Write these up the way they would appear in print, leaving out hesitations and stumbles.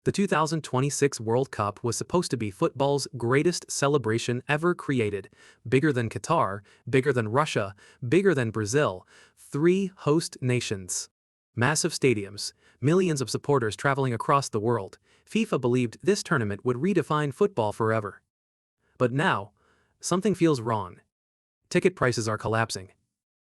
The 2026 World Cup was supposed to be football's greatest celebration ever created. Bigger than Qatar, bigger than Russia, bigger than Brazil. Three host nations. Massive stadiums, millions of supporters traveling across the world. FIFA believed this tournament would redefine football forever. But now, something feels wrong. Ticket prices are collapsing.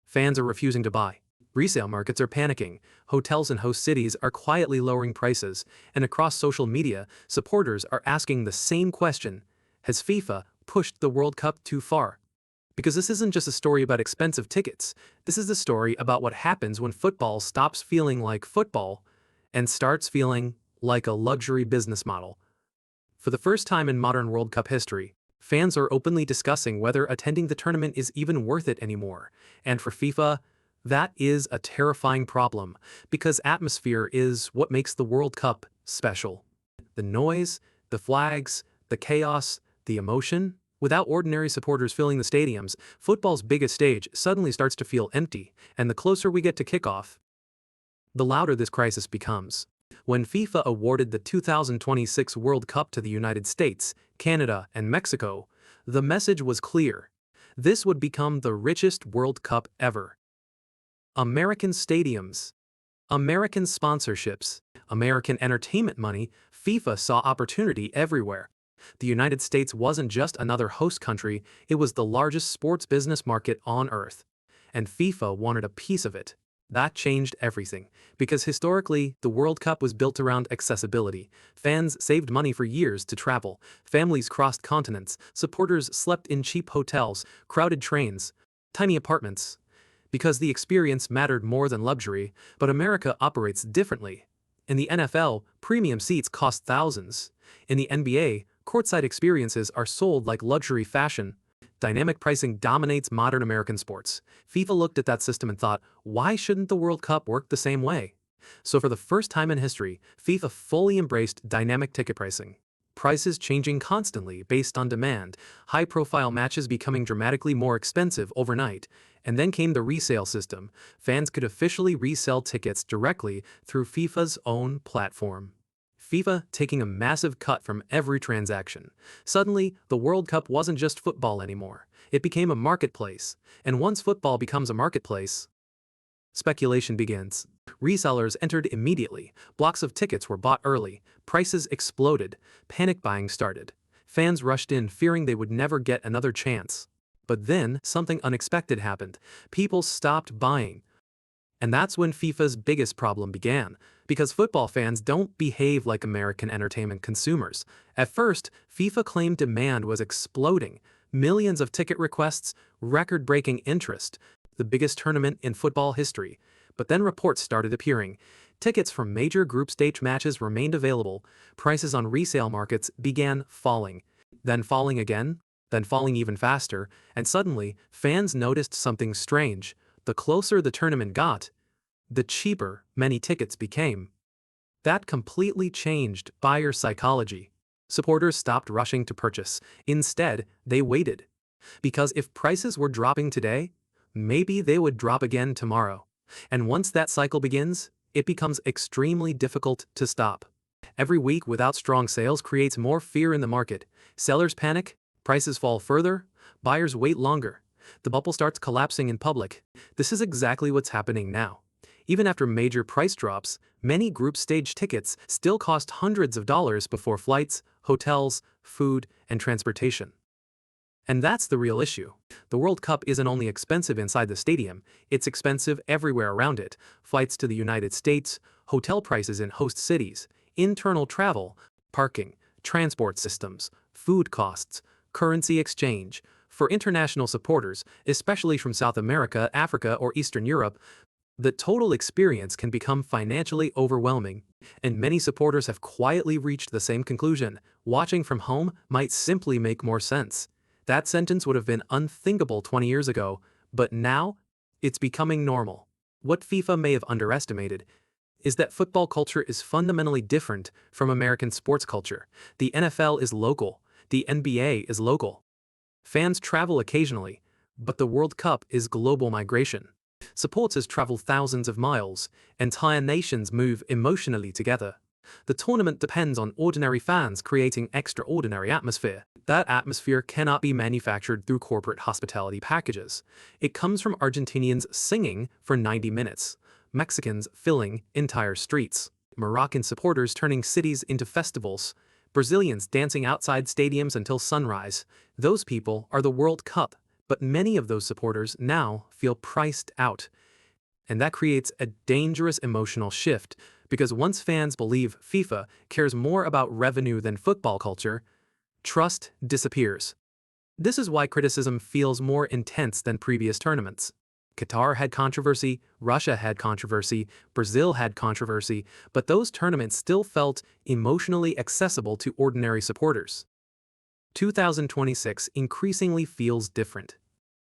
Fans are refusing to buy. Resale markets are panicking, hotels in host cities are quietly lowering prices, and across social media, supporters are asking the same question: has FIFA pushed the World Cup too far? Because this isn't just a story about expensive tickets, this is the story about what happens when football stops feeling like football and starts feeling like a luxury business model. For the first time in modern World Cup history, fans are openly discussing whether attending the tournament is even worth it anymore, and for FIFA, that is a terrifying problem, because atmosphere is what makes the World Cup special. The noise, the flags, the chaos, the emotion. Without ordinary supporters filling the stadiums, football's biggest stage suddenly starts to feel empty, and the closer we get to kickoff, the louder this crisis becomes. When FIFA awarded the 2026 World Cup to the United States, Canada, and Mexico, the message was clear. This would become the richest World Cup ever. American stadiums, American sponsorships, American entertainment money. FIFA saw opportunity everywhere. The United States wasn't just another host country, it was the largest sports business market on Earth. And FIFA wanted a piece of it. That changed everything, because historically, the World Cup was built around accessibility. Fans saved money for years to travel, families crossed continents, supporters slept in cheap hotels, crowded trains, tiny apartments, because the experience mattered more than luxury. But America operates differently. In the NFL, premium seats cost thousands. In the NBA, courtside experiences are sold like luxury fashion. Dynamic pricing dominates modern American sports. FIFA looked at that system and thought, why shouldn't the World Cup work the same way? So for the first time in history, FIFA fully embraced dynamic ticket pricing. Prices changing constantly based on demand, high-profile matches becoming dramatically more expensive overnight, and then came the resale system. Fans could officially resell tickets directly through FIFA's own platform. FIFA taking a massive cut from every transaction. Suddenly, the World Cup wasn't just football anymore. It became a marketplace. And once football becomes a marketplace, speculation begins. Resellers entered immediately. Blocks of tickets were bought early. Prices exploded. Panic buying started. Fans rushed in fearing they would never get another chance. But then, something unexpected happened. People stopped buying. And that's when FIFA's biggest problem began, because football fans don't behave like American entertainment consumers. At first, FIFA claimed demand was exploding. Millions of ticket requests, record-breaking interest, the biggest tournament in football history. But then reports started appearing. Tickets from major group stage matches remained available. Prices on resale markets began falling. Then falling again, then falling even faster, and suddenly, fans noticed something strange. The closer the tournament got, the cheaper many tickets became. That completely changed buyer psychology. Supporters stopped rushing to purchase. Instead, they waited. Because if prices were dropping today, maybe they would drop again tomorrow. And once that cycle begins, it becomes extremely difficult to stop. Every week without strong sales creates more fear in the market. Sellers panic, prices fall further, buyers wait longer. The bubble starts collapsing in public. This is exactly what's happening now. Even after major price drops, many group stage tickets still cost hundreds of dollars before flights, hotels, food, and transportation. And that's the real issue. The World Cup isn't only expensive inside the stadium, it's expensive everywhere around it. Flights to the United States, hotel prices in host cities, internal travel, parking, transport systems, food costs, currency exchange. For international supporters, especially from South America, Africa, or Eastern Europe, the total experience can become financially overwhelming, and many supporters have quietly reached the same conclusion. Watching from home might simply make more sense. That sentence would have been unthinkable 20 years ago, but now, it's becoming normal. What FIFA may have underestimated is that football culture is fundamentally different from American sports culture. The NFL is local, the NBA is local. Fans travel occasionally, but the World Cup is global migration. Supporters travel thousands of miles, entire nations move emotionally together. The tournament depends on ordinary fans creating extraordinary atmosphere. That atmosphere cannot be manufactured through corporate hospitality packages. It comes from Argentinians singing for 90 minutes, Mexicans filling entire streets, Moroccan supporters turning cities into festivals, Brazilians dancing outside stadiums until sunrise. Those people are the World Cup, but many of those supporters now feel priced out. And that creates a dangerous emotional shift, because once fans believe FIFA cares more about revenue than football culture, trust disappears. This is why criticism feels more intense than previous tournaments. Qatar had controversy, Russia had controversy, Brazil had controversy, but those tournaments still felt emotionally accessible to ordinary supporters. 2026 increasingly feels different.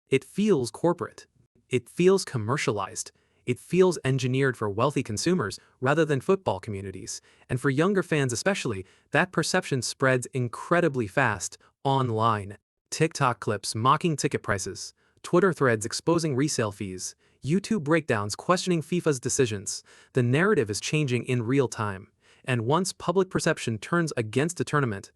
It feels corporate. It feels commercialized. It feels engineered for wealthy consumers rather than football communities. And for younger fans especially, that perception spreads incredibly fast online. TikTok clips mocking ticket prices, Twitter threads exposing resale fees, YouTube breakdowns questioning FIFA's decisions. The narrative is changing in real time. And once public perception turns against a tournament,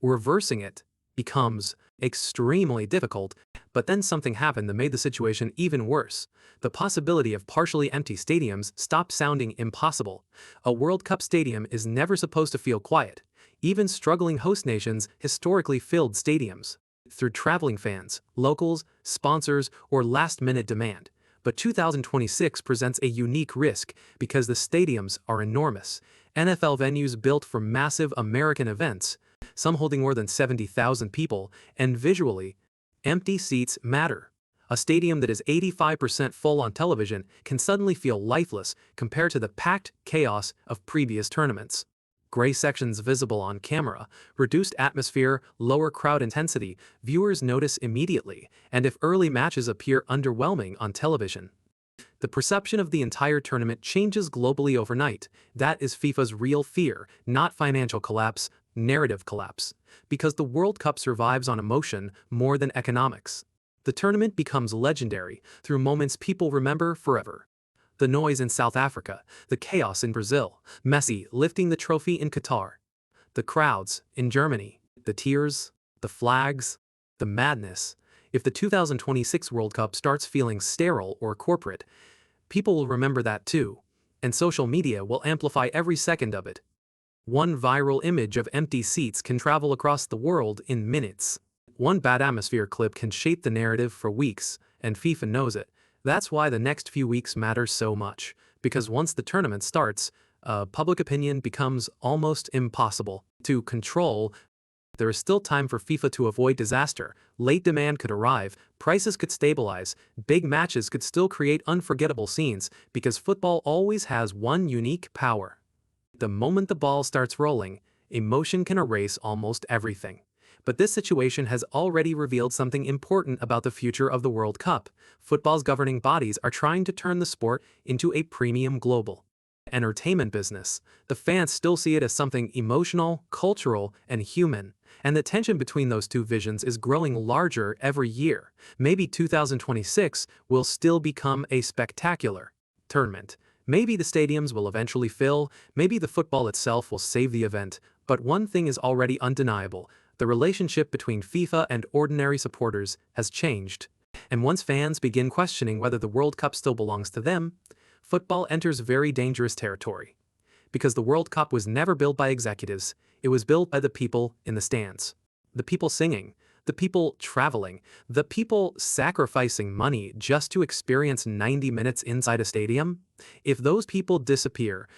reversing it becomes extremely difficult. But then something happened that made the situation even worse. The possibility of partially empty stadiums stopped sounding impossible. A World Cup stadium is never supposed to feel quiet. Even struggling host nations historically filled stadiums through traveling fans, locals, sponsors, or last-minute demand. But 2026 presents a unique risk because the stadiums are enormous. NFL venues built for massive American events, some holding more than 70,000 people, and visually, empty seats matter. A stadium that is 85% full on television can suddenly feel lifeless compared to the packed chaos of previous tournaments. Gray sections visible on camera, reduced atmosphere, lower crowd intensity, viewers notice immediately, and if early matches appear underwhelming on television, the perception of the entire tournament changes globally overnight. That is FIFA's real fear, not financial collapse, narrative collapse. Because the World Cup survives on emotion more than economics. The tournament becomes legendary through moments people remember forever. The noise in South Africa, the chaos in Brazil, Messi lifting the trophy in Qatar, the crowds in Germany, the tears, the flags, the madness. If the 2026 World Cup starts feeling sterile or corporate, people will remember that too, and social media will amplify every second of it. One viral image of empty seats can travel across the world in minutes. One bad atmosphere clip can shape the narrative for weeks, and FIFA knows it. That's why the next few weeks matter so much, because once the tournament starts, public opinion becomes almost impossible to control. There is still time for FIFA to avoid disaster. Late demand could arrive, prices could stabilize, big matches could still create unforgettable scenes, because football always has one unique power. The moment the ball starts rolling, emotion can erase almost everything. But this situation has already revealed something important about the future of the World Cup. Football's governing bodies are trying to turn the sport into a premium global entertainment business. The fans still see it as something emotional, cultural, and human. And the tension between those two visions is growing larger every year. Maybe 2026 will still become a spectacular tournament. Maybe the stadiums will eventually fill, maybe the football itself will save the event, but one thing is already undeniable. The relationship between FIFA and ordinary supporters has changed. And once fans begin questioning whether the World Cup still belongs to them, football enters very dangerous territory. Because the World Cup was never built by executives, it was built by the people in the stands. The people singing, the people traveling, the people sacrificing money just to experience 90 minutes inside a stadium. If those people disappear,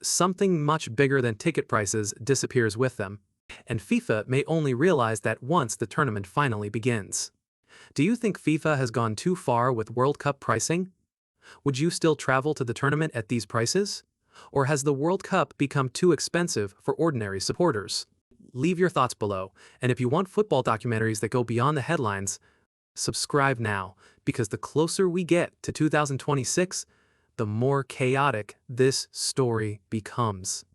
something much bigger than ticket prices disappears with them. And FIFA may only realize that once the tournament finally begins. Do you think FIFA has gone too far with World Cup pricing? Would you still travel to the tournament at these prices? Or has the World Cup become too expensive for ordinary supporters? Leave your thoughts below, and if you want football documentaries that go beyond the headlines, subscribe now, because the closer we get to 2026, the more chaotic this story becomes.